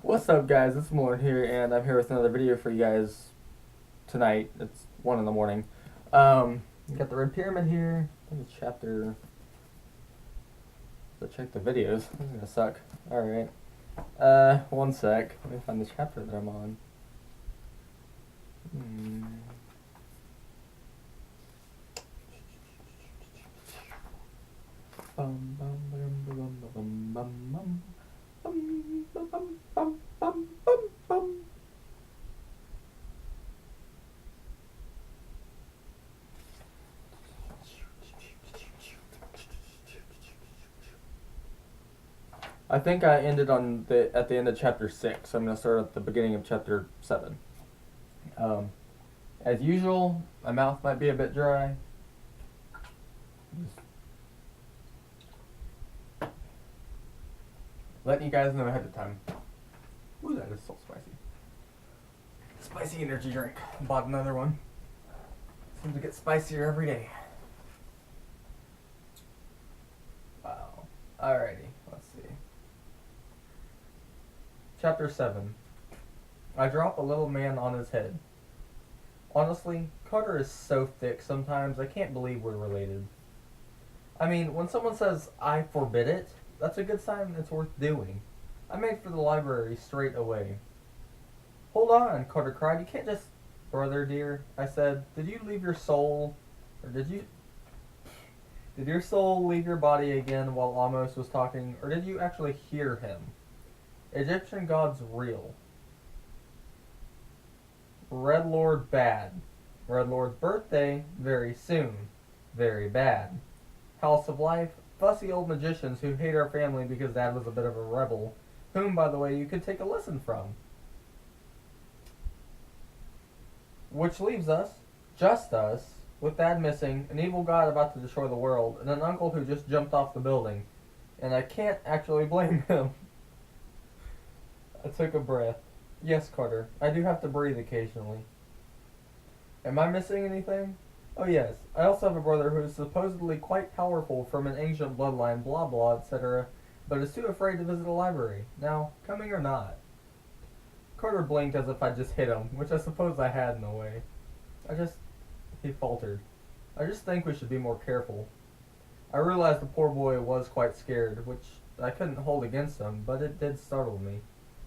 What's up, guys? It's Lauren here, and I'm here with another video for you guys tonight. It's 1 in the morning. You got the Red Pyramid here. I think it's chapter. Let's check the videos. This is gonna suck. Alright. 1 sec. Let me find the chapter that I'm on. Bum, bum, bum, bum, bum, bum, bum. Bum, bum, bum, bum, bum, bum, bum. I think I ended at the end of chapter 6. So I'm gonna start at the beginning of chapter 7. As usual, my mouth might be a bit dry. Letting you guys know ahead of time. Ooh, that is so spicy. Spicy energy drink. Bought another one. Seems to get spicier every day. Wow. Alrighty, let's see. Chapter 7. I drop a little man on his head. Honestly, Carter is so thick sometimes I can't believe we're related. I mean, when someone says, I forbid it, that's a good sign it's worth doing. I made for the library straight away. Hold on, Carter cried. You can't just... Brother dear, I said, did you leave your soul... Or did your soul leave your body again while Amos was talking? Or did you actually hear him? Egyptian gods real. Red Lord bad. Red Lord's birthday, very soon. Very bad. House of Life, fussy old magicians who hate our family because Dad was a bit of a rebel, whom, by the way, you could take a lesson from. Which leaves us, just us, with Dad missing, an evil god about to destroy the world, and an uncle who just jumped off the building. And I can't actually blame him. I took a breath. Yes, Carter, I do have to breathe occasionally. Am I missing anything? Oh yes, I also have a brother who is supposedly quite powerful from an ancient bloodline, blah blah, etc., but is too afraid to visit a library. Now, coming or not? Carter blinked as if I just hit him, which I suppose I had in a way. He faltered. I just think we should be more careful. I realized the poor boy was quite scared, which I couldn't hold against him, but it did startle me.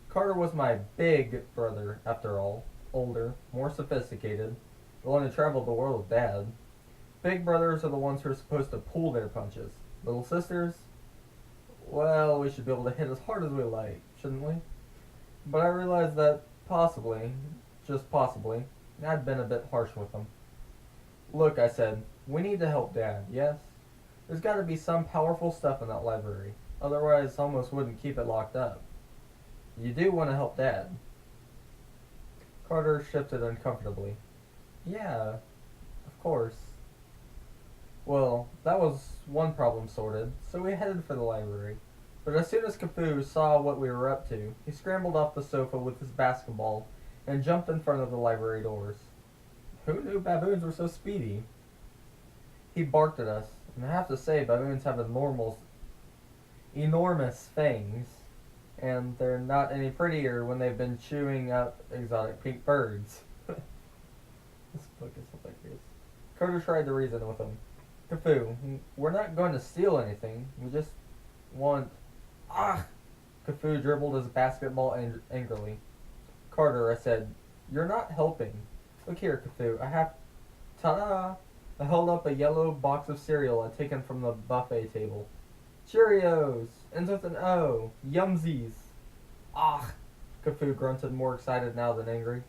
Carter was my big brother, after all. Older, more sophisticated, the one who traveled the world with Dad. Big brothers are the ones who are supposed to pull their punches. Little sisters? Well, we should be able to hit as hard as we like, shouldn't we? But I realized that possibly, just possibly, I'd been a bit harsh with them. Look, I said, we need to help Dad, yes? There's got to be some powerful stuff in that library. Otherwise, almost wouldn't keep it locked up. You do want to help Dad. Carter shifted uncomfortably. Yeah, of course. Well, that was one problem sorted, so we headed for the library. But as soon as Cafu saw what we were up to, he scrambled off the sofa with his basketball and jumped in front of the library doors. Who knew baboons were so speedy? He barked at us, and I have to say baboons have enormous fangs, and they're not any prettier when they've been chewing up exotic pink birds. This book is hilarious. Carter tried to reason with him. Cafu, we're not going to steal anything. We just want... Ah! Cafu dribbled his basketball angrily. Carter, I said, you're not helping. Look here, Cafu, I have... Ta-da! I held up a yellow box of cereal I'd taken from the buffet table. Cheerios! Ends with an O. Yumsies! Ah! Cafu grunted, more excited now than angry.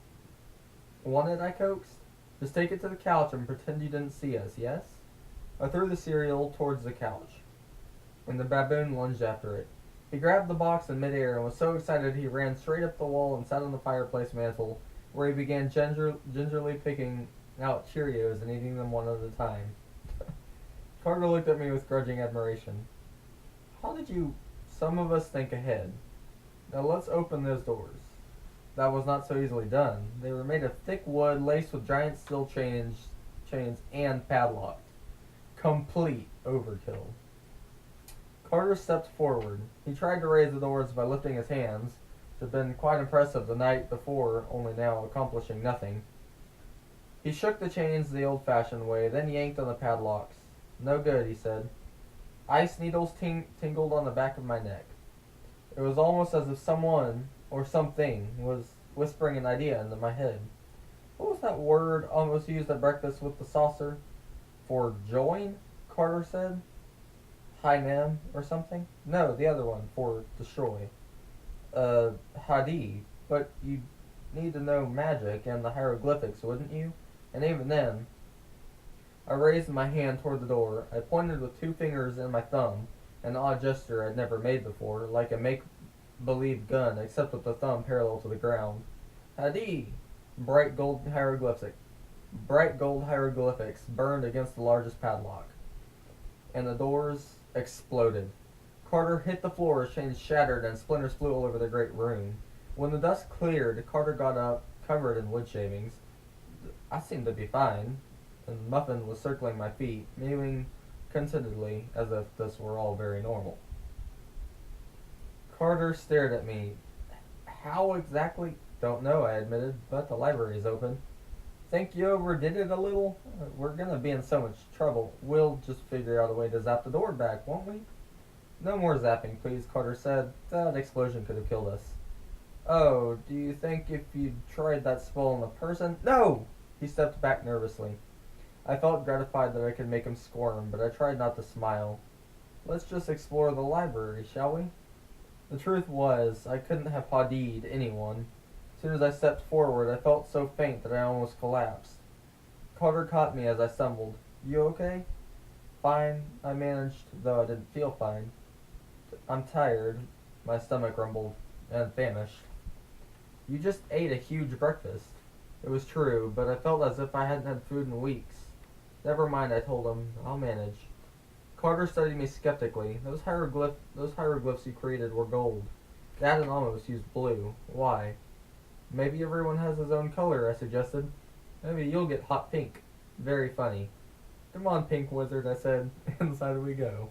Want it? I coaxed. Just take it to the couch and pretend you didn't see us, yes? I threw the cereal towards the couch, and the baboon lunged after it. He grabbed the box in midair and was so excited he ran straight up the wall and sat on the fireplace mantel, where he began gingerly picking out Cheerios and eating them one at a time. Carter looked at me with grudging admiration. How did you... Some of us think ahead. Now let's open those doors. That was not so easily done. They were made of thick wood laced with giant steel chains and padlocked. Complete overkill. Carter stepped forward. He tried to raise the doors by lifting his hands, had been quite impressive the night before, only now accomplishing nothing. He shook the chains the old-fashioned way, then yanked on the padlocks. No good, he said. Ice needles tingled on the back of my neck. It was almost as if someone, or something, was whispering an idea into my head. What was that word almost used at breakfast with the saucer? For join? Carter said. Hi, ma'am, or something? No, the other one, for destroy. Hadi. But you'd need to know magic and the hieroglyphics, wouldn't you? And even then, I raised my hand toward the door. I pointed with 2 fingers and my thumb, an odd gesture I'd never made before, like a make-believe gun, except with the thumb parallel to the ground. Hadi! Bright gold hieroglyphics burned against the largest padlock, and the doors exploded. Carter hit the floor as chains shattered and splinters flew all over the great room. When the dust cleared, Carter got up, covered in wood shavings. I seemed to be fine, and Muffin was circling my feet, mewing contentedly as if this were all very normal. Carter stared at me. How exactly? Don't know, I admitted, but the library's open. Think you overdid it a little? We're gonna be in so much trouble. We'll just figure out a way to zap the door back, won't we? No more zapping, please, Carter said. That explosion could have killed us. Oh, do you think if you'd tried that spell on the person? No! He stepped back nervously. I felt gratified that I could make him squirm, but I tried not to smile. Let's just explore the library, shall we? The truth was, I couldn't have Hadi'd anyone. As soon as I stepped forward, I felt so faint that I almost collapsed. Carter caught me as I stumbled. You okay? Fine, I managed, though I didn't feel fine. I'm tired, my stomach rumbled, and famished. You just ate a huge breakfast. It was true, but I felt as if I hadn't had food in weeks. Never mind, I told him. I'll manage. Carter studied me skeptically. Those hieroglyphs you created were gold. Dad and almost used blue. Why? Maybe everyone has his own color, I suggested. Maybe you'll get hot pink. Very funny. Come on, Pink Wizard, I said. Inside we go.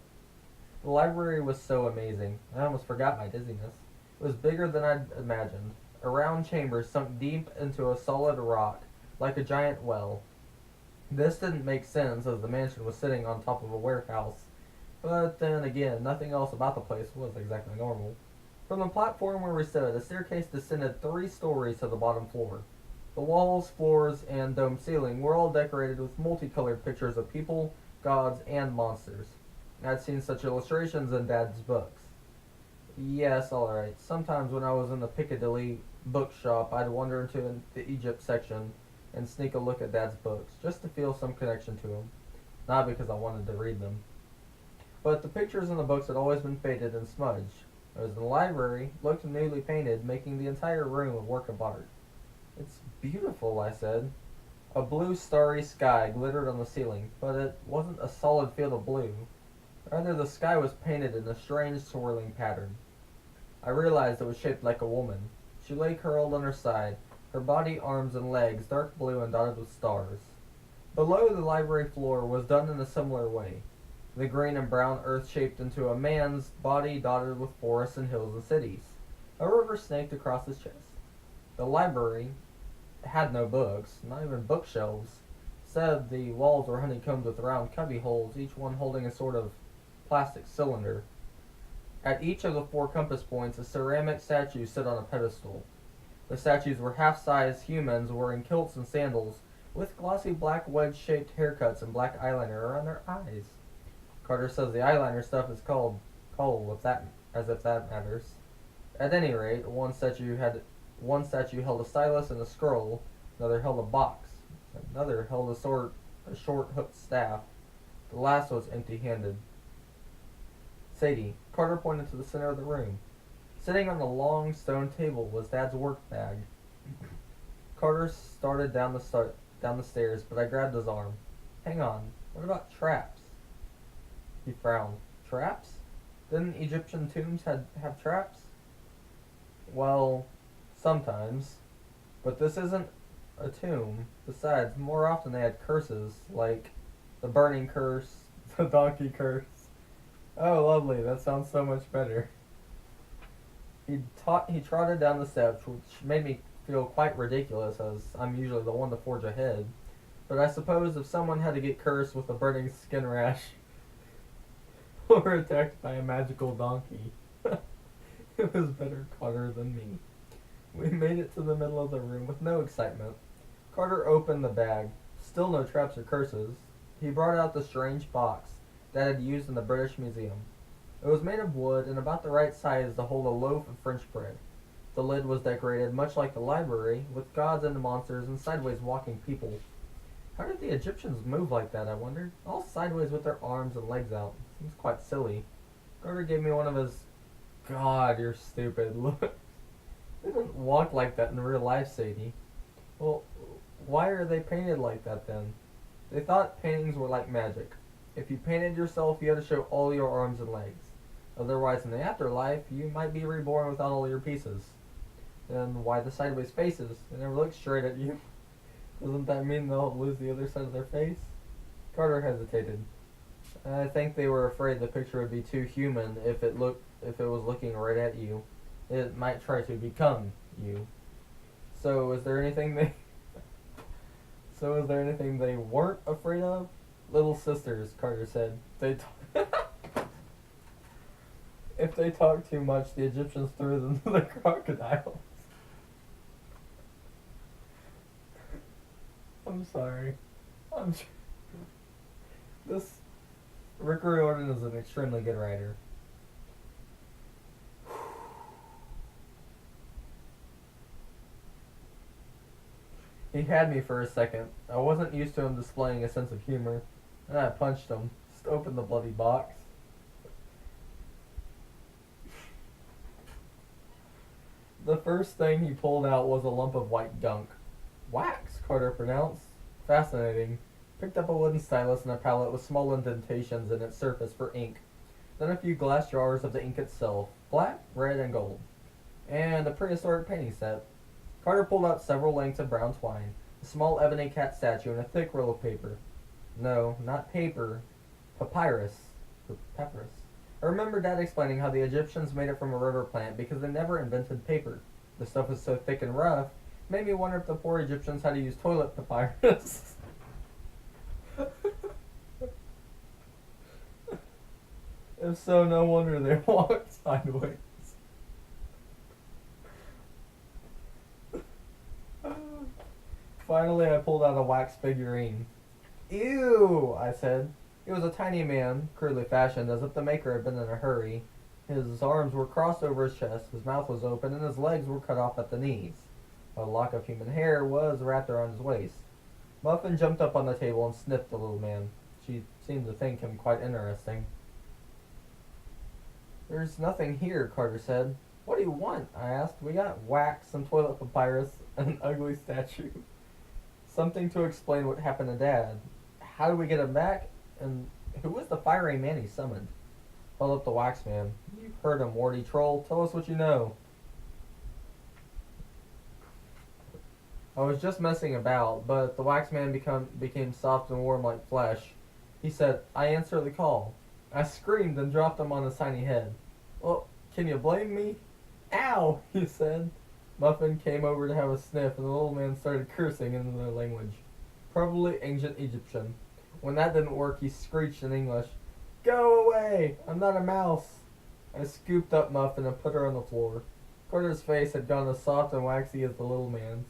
The library was so amazing. I almost forgot my dizziness. It was bigger than I'd imagined. A round chamber sunk deep into a solid rock, like a giant well. This didn't make sense, as the mansion was sitting on top of a warehouse. But then again, nothing else about the place was exactly normal. From the platform where we stood, a staircase descended 3 stories to the bottom floor. The walls, floors, and domed ceiling were all decorated with multicolored pictures of people, gods, and monsters. I'd seen such illustrations in Dad's books. Yes, alright. Sometimes when I was in the Piccadilly bookshop, I'd wander into the Egypt section and sneak a look at Dad's books, just to feel some connection to him. Not because I wanted to read them. But the pictures in the books had always been faded and smudged. I was in the library, looked newly painted, making the entire room a work of art. It's beautiful, I said. A blue starry sky glittered on the ceiling, but it wasn't a solid field of blue. Rather, the sky was painted in a strange swirling pattern. I realized it was shaped like a woman. She lay curled on her side, her body, arms, and legs dark blue and dotted with stars. Below, the library floor was done in a similar way. The green and brown earth shaped into a man's body dotted with forests and hills and cities. A river snaked across his chest. The library had no books, not even bookshelves. Instead, the walls were honeycombed with round cubby holes, each one holding a sort of plastic cylinder. At each of the 4 compass points, a ceramic statue stood on a pedestal. The statues were half-sized humans wearing kilts and sandals, with glossy black wedge-shaped haircuts and black eyeliner around their eyes. Carter says the eyeliner stuff is called coal, as if that matters. At any rate, one statue held a stylus and a scroll, another held a box, another held a short hooked staff. The last was empty-handed. Sadie, Carter pointed to the center of the room. Sitting on a long stone table was Dad's work bag. Carter started down the stairs, but I grabbed his arm. Hang on, what about traps? He frowned. Traps? Didn't Egyptian tombs have traps? Well, sometimes. But this isn't a tomb. Besides, more often they had curses, like the burning curse, the donkey curse. Oh, lovely, that sounds so much better. He trotted down the steps, which made me feel quite ridiculous, as I'm usually the one to forge ahead. But I suppose if someone had to get cursed with a burning skin rash or attacked by a magical donkey, it was better Carter than me. We made it to the middle of the room with no excitement. Carter opened the bag. Still no traps or curses. He brought out the strange box that had used in the British Museum. It was made of wood and about the right size to hold a loaf of French bread. The lid was decorated much like the library, with gods and monsters and sideways walking people. How did the Egyptians move like that, I wondered? All sideways with their arms and legs out. Seems quite silly. Carter gave me one of his... God, you're stupid. Look. They didn't walk like that in real life, Sadie. Well, why are they painted like that then? They thought paintings were like magic. If you painted yourself, you had to show all your arms and legs. Otherwise, in the afterlife, you might be reborn without all your pieces. Then why the sideways faces? They never look straight at you. Doesn't that mean they'll lose the other side of their face? Carter hesitated. I think they were afraid the picture would be too human if it was looking right at you. It might try to become you. So is there anything they weren't afraid of? Little sisters, Carter said. If they talked too much, the Egyptians threw them to the crocodiles. I'm sorry. This Rick Riordan is an extremely good writer. He had me for a second. I wasn't used to him displaying a sense of humor. And I punched him. Just opened the bloody box. The first thing he pulled out was a lump of white gunk. Wax, Carter pronounced. Fascinating. Picked up a wooden stylus and a palette with small indentations in its surface for ink. Then a few glass jars of the ink itself. Black, red, and gold. And a prehistoric painting set. Carter pulled out several lengths of brown twine, a small ebony cat statue, and a thick roll of paper. No, not paper. Papyrus. Papyrus. I remember Dad explaining how the Egyptians made it from a river plant because they never invented paper. The stuff was so thick and rough, it made me wonder if the poor Egyptians had to use toilet papyrus. If so, no wonder they walked sideways. Finally, I pulled out a wax figurine. Ew, I said. It was a tiny man, crudely fashioned, as if the maker had been in a hurry. His arms were crossed over his chest, his mouth was open, and his legs were cut off at the knees. A lock of human hair was wrapped around his waist. Muffin jumped up on the table and sniffed the little man. She seemed to think him quite interesting. There's nothing here, Carter said. What do you want? I asked. We got wax, some toilet papyrus, and an ugly statue. Something to explain what happened to Dad. How do we get him back? And who was the fiery man he summoned? Held up the wax man. You've heard him, warty troll. Tell us what you know. I was just messing about, but the wax man became soft and warm like flesh. He said, I answer the call. I screamed and dropped him on his tiny head. Well, can you blame me? Ow, he said. Muffin came over to have a sniff, and the little man started cursing in their language. Probably ancient Egyptian. When that didn't work, he screeched in English, Go away! I'm not a mouse! I scooped up Muffin and put her on the floor. Carter's face had gone as soft and waxy as the little man's.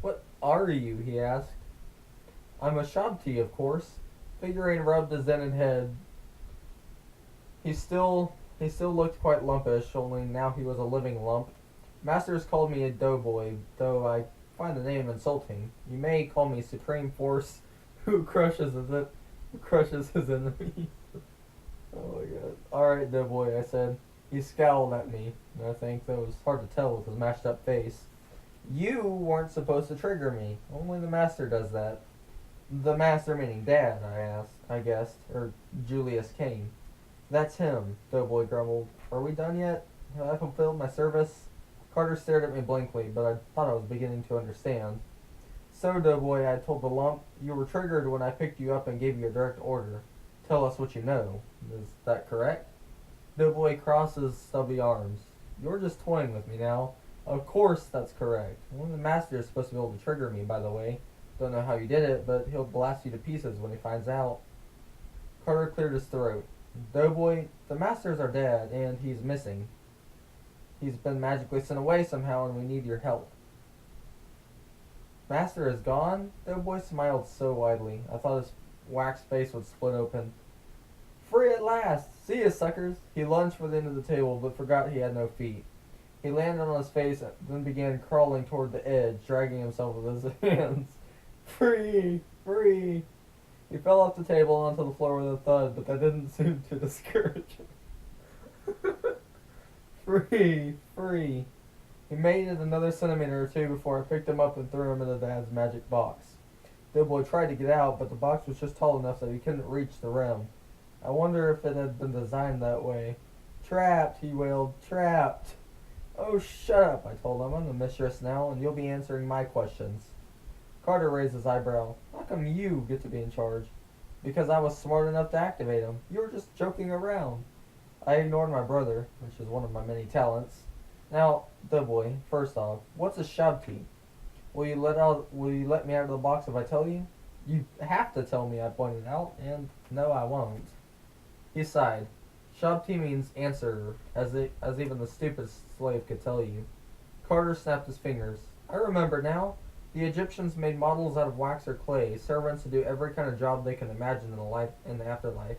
What are you? He asked. I'm a Shabti, of course. Figurine rubbed his zented head. He still looked quite lumpish, only now he was a living lump. Masters called me a doughboy, though I find the name insulting. You may call me Supreme Force, who crushes his enemies. Oh my god. Alright, doughboy, I said. He scowled at me, and I think that was hard to tell with his mashed up face. You weren't supposed to trigger me. Only the master does that. The master meaning Dad, I guessed, or Julius Kane. That's him, Doughboy grumbled. Are we done yet? Have I fulfilled my service? Carter stared at me blankly, but I thought I was beginning to understand. So, Doughboy, I told the lump, you were triggered when I picked you up and gave you a direct order. Tell us what you know. Is that correct? Doughboy crossed his stubby arms. You're just toying with me now. Of course that's correct. One of the masters is supposed to be able to trigger me, by the way. Don't know how you did it, but he'll blast you to pieces when he finds out. Carter cleared his throat. Doughboy, the masters are dead, and he's missing. He's been magically sent away somehow, and we need your help. Master is gone? Doughboy smiled so widely, I thought his wax face would split open. Free at last! See ya, suckers! He lunged for the end of the table, but forgot he had no feet. He landed on his face, then began crawling toward the edge, dragging himself with his hands. Free! Free! He fell off the table onto the floor with a thud, but that didn't seem to discourage him. Free! Free! He made it another centimeter or two before I picked him up and threw him into Dad's magic box. Doughboy tried to get out, but the box was just tall enough that he couldn't reach the rim. I wonder if it had been designed that way. Trapped, he wailed. Trapped! Oh, shut up, I told him. I'm the mistress now, and you'll be answering my questions. Carter raised his eyebrow. How come you get to be in charge? Because I was smart enough to activate him. You were just joking around. I ignored my brother, which is one of my many talents. Now, Doughboy, first off, what's a shabti? Will you let me out of the box if I tell you? You have to tell me, I pointed out, and no, I won't. He sighed. Shabti means answer, as even the stupidest slave could tell you. Carter snapped his fingers. I remember now. The Egyptians made models out of wax or clay, servants to do every kind of job they can imagine in the afterlife.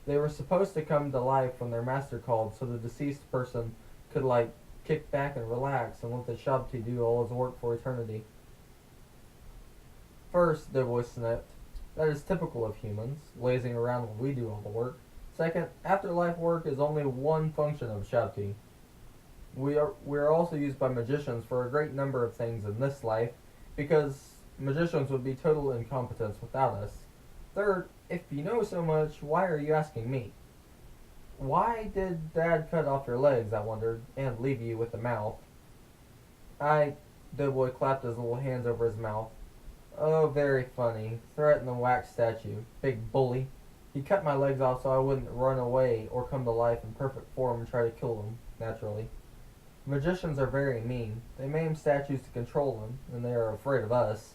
They were supposed to come to life when their master called, so the deceased person could, kick back and relax and let the Shabti do all his work for eternity. First, Doughboy sniffed. That is typical of humans, lazing around while we do all the work. Second, afterlife work is only one function of Shabti. We are also used by magicians for a great number of things in this life, because magicians would be total incompetence without us. Third, if you know so much, why are you asking me? Why did Dad cut off your legs, I wondered, and leave you with the mouth? Doughboy clapped his little hands over his mouth. Oh, very funny. Threatened the wax statue. Big bully. He cut my legs off so I wouldn't run away or come to life in perfect form and try to kill them, naturally. Magicians are very mean. They maim statues to control them, and they are afraid of us.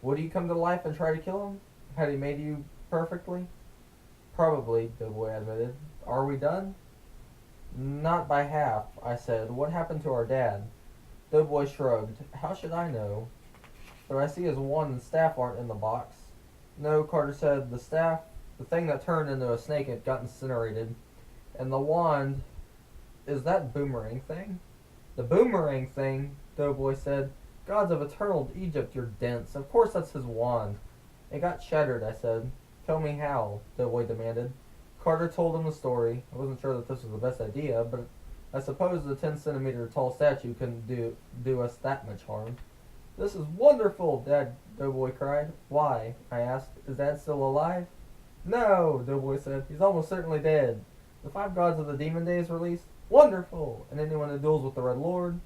Would he come to life and try to kill him? Had he made you perfectly? Probably, Doughboy admitted. Are we done? Not by half, I said. What happened to our dad? Doughboy shrugged. How should I know? But I see his wand and staff aren't in the box. No, Carter said. The thing that turned into a snake had got incinerated. And the wand... Is that boomerang thing? The boomerang thing, Doughboy said. Gods of eternal Egypt, you're dense. Of course that's his wand. It got shattered, I said. Tell me how, Doughboy demanded. Carter told him the story. I wasn't sure that this was the best idea, but I suppose the 10-centimeter tall statue couldn't do us that much harm. This is wonderful, Doughboy cried. Why? I asked. Is Dad still alive? No, Doughboy said. He's almost certainly dead. The 5 gods of the demon days released? Wonderful! And anyone who duels with the Red Lord?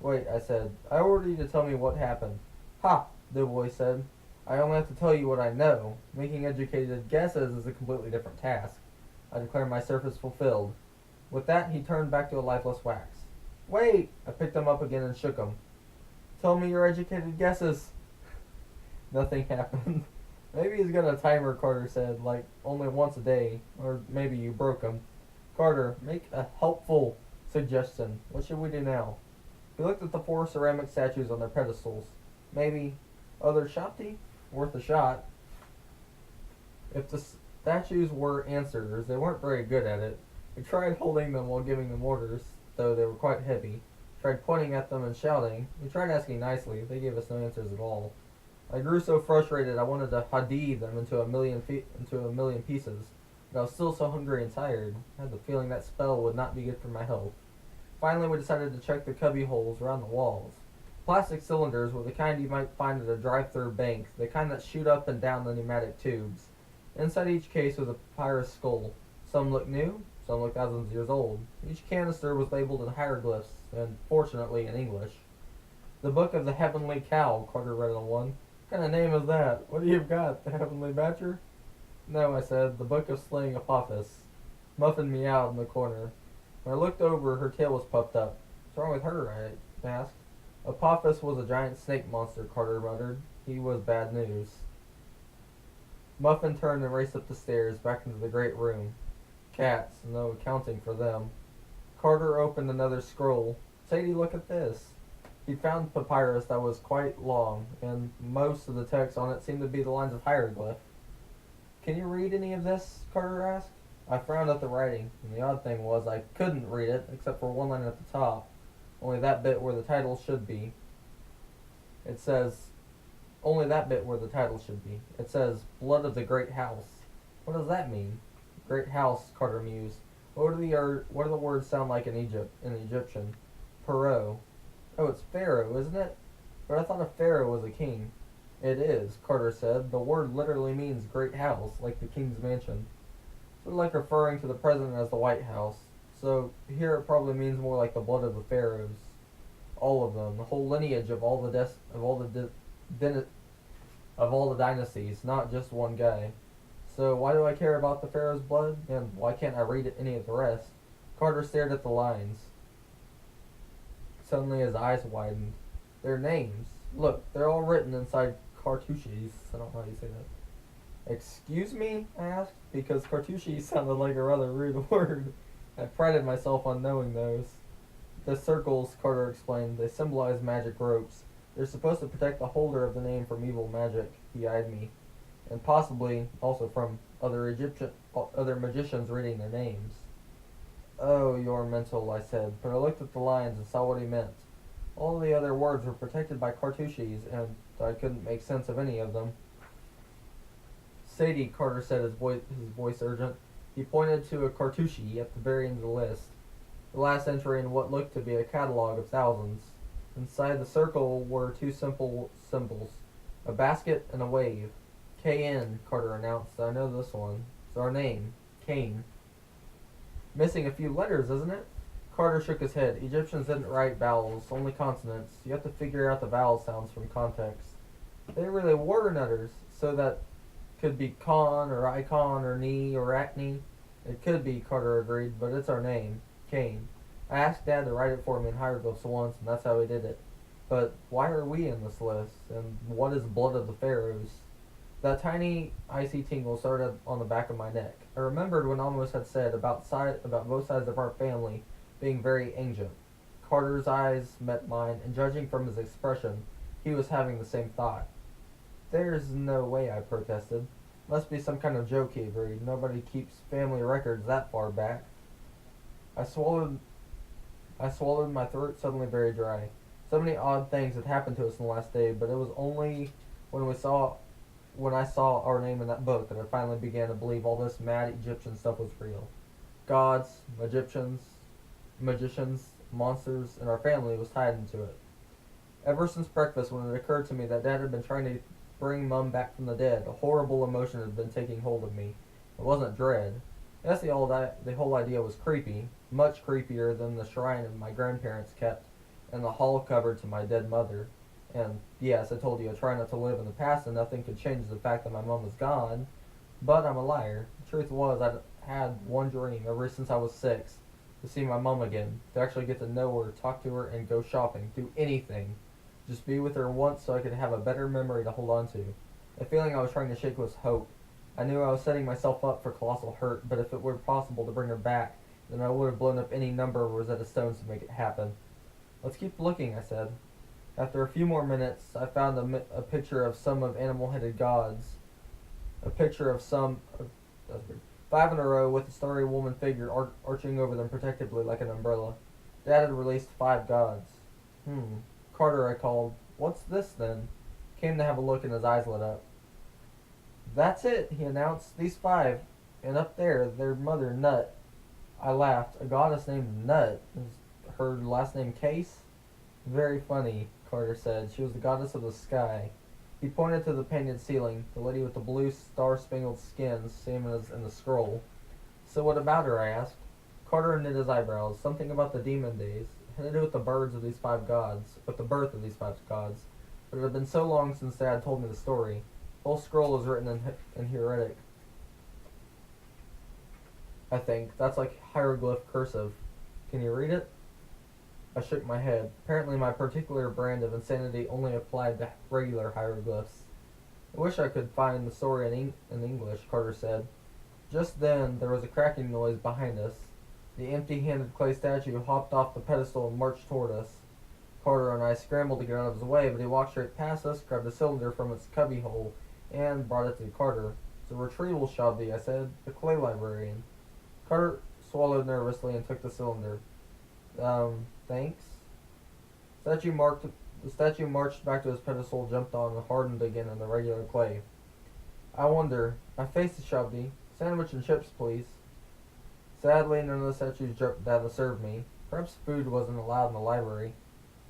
Wait, I said. I ordered you to tell me what happened. Ha, Doughboy said. I only have to tell you what I know. Making educated guesses is a completely different task. I declare my service fulfilled. With that, he turned back to a lifeless wax. Wait! I picked him up again and shook him. Tell me your educated guesses. Nothing happened. Maybe he's got a timer, Carter said, only once a day. Or maybe you broke him. Carter, make a helpful suggestion. What should we do now? He looked at the 4 ceramic statues on their pedestals. Maybe other Shabti? Worth a shot. If the statues were answers, they weren't very good at it. We tried holding them while giving them orders, though they were quite heavy. Tried pointing at them and shouting. We tried asking nicely. They gave us no answers at all. I grew so frustrated I wanted to hadid them into a million pieces. But I was still so hungry and tired. I had the feeling that spell would not be good for my health. Finally, we decided to check the cubby holes around the walls. Plastic cylinders were the kind you might find at a drive-through bank, the kind that shoot up and down the pneumatic tubes. Inside each case was a papyrus skull. Some looked new, some looked thousands of years old. Each canister was labeled in hieroglyphs, and fortunately in English. The Book of the Heavenly Cow, Carter read on one. What kind of name is that? What do you got, the Heavenly Badger? No, I said, the Book of Slaying Apophis. Muffin meowed in the corner. When I looked over, her tail was puffed up. What's wrong with her? I asked. Apophis was a giant snake monster, Carter muttered. He was bad news. Muffin turned and raced up the stairs, back into the great room. Cats, no accounting for them. Carter opened another scroll. Sadie, look at this. He found papyrus that was quite long, and most of the text on it seemed to be the lines of hieroglyph. Can you read any of this? Carter asked. I frowned at the writing, and the odd thing was I couldn't read it, except for one line at the top, only that bit where the title should be. It says, only that bit where the title should be. It says, Blood of the Great House. What does that mean? Great house, Carter mused. What do the words sound like in Egyptian? Perot. Oh, it's Pharaoh, isn't it? But I thought a pharaoh was a king. It is, Carter said. The word literally means great house, like the king's mansion. Sort of like referring to the president as the White House. So here it probably means more like the blood of the pharaohs. All of them, the whole lineage of all the dynasties, not just one guy. So why do I care about the pharaoh's blood, and why can't I read any of the rest? Carter stared at the lines. Suddenly his eyes widened. Their names. Look, they're all written inside cartouches. I don't know how you say that. Excuse me? I asked, because cartouches sounded like a rather rude word. I prided myself on knowing those. The circles, Carter explained, they symbolize magic ropes. They're supposed to protect the holder of the name from evil magic. He eyed me. And possibly also from other magicians reading their names. Oh, you're mental, I said, but I looked at the lines and saw what he meant. All the other words were protected by cartouches, and I couldn't make sense of any of them. Sadie, Carter said, his voice urgent. He pointed to a cartouche at the very end of the list. The last entry in what looked to be a catalog of thousands. Inside the circle were two simple symbols, a basket and a wave. K-N, Carter announced. I know this one. It's our name, Cain. Missing a few letters, isn't it? Carter shook his head. Egyptians didn't write vowels, only consonants. You have to figure out the vowel sounds from context. They really were nutters, so that could be con or icon or knee or acne. It could be, Carter agreed, but it's our name, Cain. I asked Dad to write it for me in hieroglyphs once, and that's how he did it. But why are we in this list? And what is blood of the pharaohs? That tiny, icy tingle started on the back of my neck. I remembered what Amos had said about both sides of our family being very ancient. Carter's eyes met mine, and judging from his expression, he was having the same thought. There's no way, I protested. Must be some kind of joke, he agreed. Nobody keeps family records that far back. I swallowed, my throat suddenly very dry. So many odd things had happened to us in the last day, but it was only when I saw our name in that book that I finally began to believe all this mad Egyptian stuff was real. Gods, magicians, monsters, and our family was tied into it. Ever since breakfast, when it occurred to me that Dad had been trying to bring Mum back from the dead, a horrible emotion had been taking hold of me. It wasn't dread. Yes, the whole idea was creepy, much creepier than the shrine my grandparents kept and the hall covered to my dead mother. And yes, I told you I try not to live in the past and nothing could change the fact that my mom was gone, but I'm a liar. The truth was I'd had one dream ever since I was 6, to see my mom again, to actually get to know her, talk to her, and go shopping, do anything. Just be with her once so I could have a better memory to hold on to. The feeling I was trying to shake was hope. I knew I was setting myself up for colossal hurt, but if it were possible to bring her back, then I would have blown up any number of Rosetta Stones to make it happen. Let's keep looking, I said. After a few more minutes, I found a picture of some of animal-headed gods. A picture of some, 5 in a row with a starry woman figure arching over them protectively like an umbrella. Dad had released 5 gods. Carter, I called. What's this, then? Came to have a look and his eyes lit up. That's it, he announced. These 5. And up there, their mother, Nut. I laughed. A goddess named Nut. Is her last name Case? Very funny, Carter said. She was the goddess of the sky. He pointed to the painted ceiling, the lady with the blue star-spangled skin, same as in the scroll. So what about her, I asked. Carter knit his eyebrows. Something about the demon days. It had to do with the birth of these 5 gods. But it had been so long since Dad told me the story. The whole scroll is written in hieratic. I think. That's like hieroglyph cursive. Can you read it? I shook my head. Apparently my particular brand of insanity only applied to regular hieroglyphs. I wish I could find the story in English, Carter said. Just then, there was a cracking noise behind us. The empty-handed clay statue hopped off the pedestal and marched toward us. Carter and I scrambled to get out of his way, but he walked straight past us, grabbed a cylinder from its cubbyhole, and brought it to Carter. "It's a retrieval shovey," I said. "The clay librarian." Carter swallowed nervously and took the cylinder. Thanks? The statue marched back to his pedestal, jumped on, and hardened again in the regular clay. "I wonder." I faced the shovey. "Sandwich and chips, please." Sadly, none of the statues jumped down to serve me. Perhaps food wasn't allowed in the library.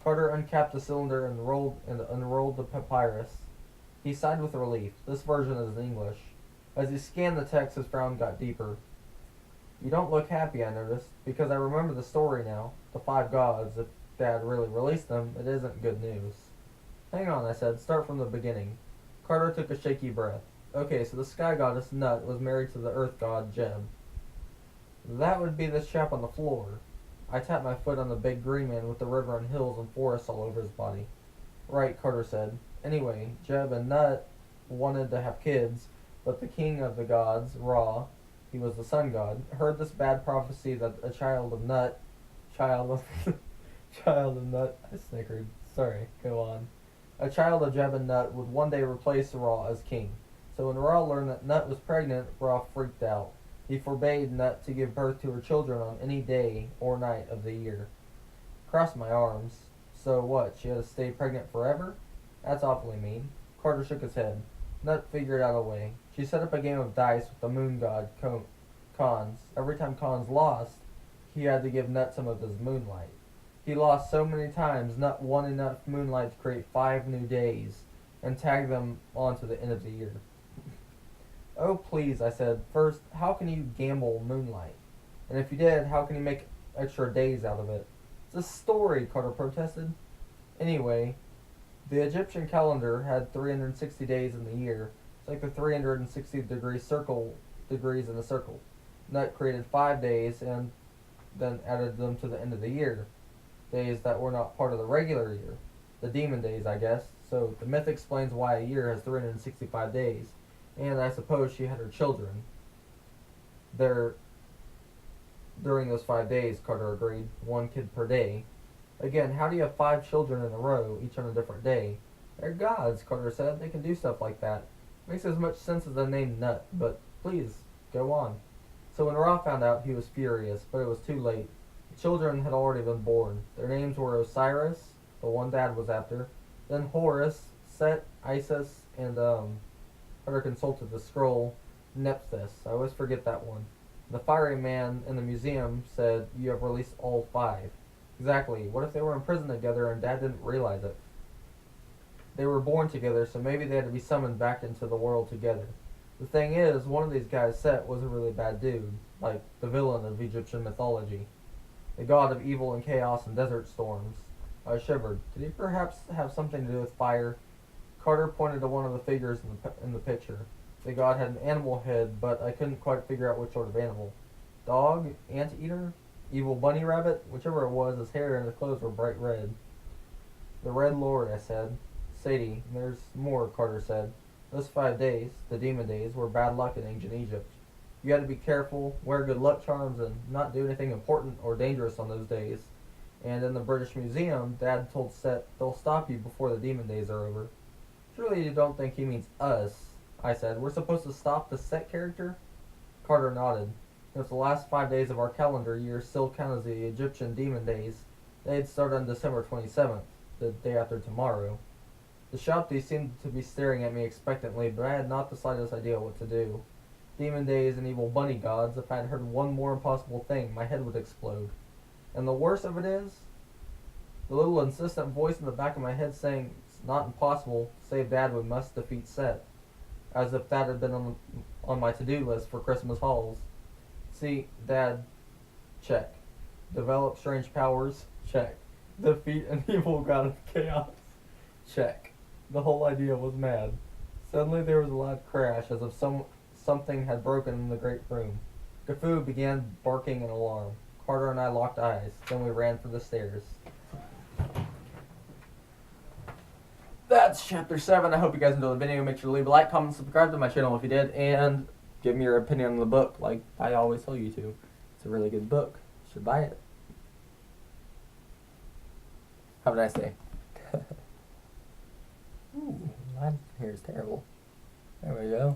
Carter uncapped the cylinder and unrolled the papyrus. He sighed with relief. This version is in English. As he scanned the text, his frown got deeper. "You don't look happy," I noticed, "because I remember the story now. The 5 gods. If Dad really released them, it isn't good news." "Hang on," I said. "Start from the beginning." Carter took a shaky breath. "Okay, so the sky goddess Nut was married to the earth god Jeb. That would be this chap on the floor." I tapped my foot on the big green man with the river and hills and forests all over his body. "Right," Carter said. "Anyway, Jeb and Nut wanted to have kids, but the king of the gods, Ra, he was the sun god, heard this bad prophecy that a child of Nut, I snickered. Sorry, go on. A child of Jeb and Nut would one day replace Ra as king. So when Ra learned that Nut was pregnant, Ra freaked out. He forbade Nut to give birth to her children on any day or night of the year." Crossed my arms. "So what, she had to stay pregnant forever? That's awfully mean." Carter shook his head. "Nut figured out a way. She set up a game of dice with the moon god, Khans. Every time Khans lost, he had to give Nut some of his moonlight. He lost so many times, Nut won enough moonlight to create 5 new days and tag them on to the end of the year." "Oh, please," I said. "First, how can you gamble moonlight? And if you did, how can you make extra days out of it?" "It's a story," Carter protested. "Anyway, the Egyptian calendar had 360 days in the year. It's like the 360 degrees in a circle. Nut created 5 days and then added them to the end of the year. Days that were not part of the regular year. The demon days, I guess. So the myth explains why a year has 365 days. And I suppose she had her children there during those 5 days," Carter agreed. 1 kid per day. "Again, how do you have 5 children in a row, each on a different day?" "They're gods," Carter said. "They can do stuff like that. Makes as much sense as the name Nut, but please, go on." So when Ra found out, he was furious, but it was too late. The children had already been born. Their names were Osiris, the one Dad was after, then Horus, Set, Isis, and Carter consulted the scroll, Nephthys. I always forget that one. The fiery man in the museum said, "You have released all 5. Exactly. What if they were in prison together and Dad didn't realize it? They were born together, so maybe they had to be summoned back into the world together. The thing is, one of these guys, Set, was a really bad dude, like the villain of Egyptian mythology. The god of evil and chaos and desert storms." I shivered. Did he perhaps have something to do with fire? Carter pointed to one of the figures in the picture. The god had an animal head, but I couldn't quite figure out which sort of animal. Dog? Anteater? Evil bunny rabbit? Whichever it was, his hair and his clothes were bright red. "The Red Lord," I said. "Sadie, there's more," Carter said. "Those 5 days, the demon days, were bad luck in ancient Egypt. You had to be careful, wear good luck charms, and not do anything important or dangerous on those days. And in the British Museum, Dad told Set they'll stop you before the demon days are over." "Surely you don't think he means us," I said. "We're supposed to stop the Set character?" Carter nodded. "If the last 5 days of our calendar year still count as the Egyptian demon days, they'd start on December 27th, the day after tomorrow." The shopkeep seemed to be staring at me expectantly, but I had not the slightest idea what to do. Demon days and evil bunny gods, if I had heard one more impossible thing, my head would explode. And the worst of it is, the little insistent voice in the back of my head saying, "It's not impossible, save Dad, we must defeat Set." As if that had been on my to-do list for Christmas hauls. See, Dad, check. Develop strange powers, check. Defeat an evil god of chaos, check. The whole idea was mad. Suddenly there was a loud crash, as if something had broken in the great room. Gifu began barking in alarm. Carter and I locked eyes. Then we ran for the stairs. that's chapter 7. I hope you guys enjoyed the video. Make sure to leave a like, comment, subscribe to my channel if you did, and give me your opinion on the book like I always tell you to. It's a really good book. You should buy it. Have a nice day. Ooh, my hair is terrible. There we go.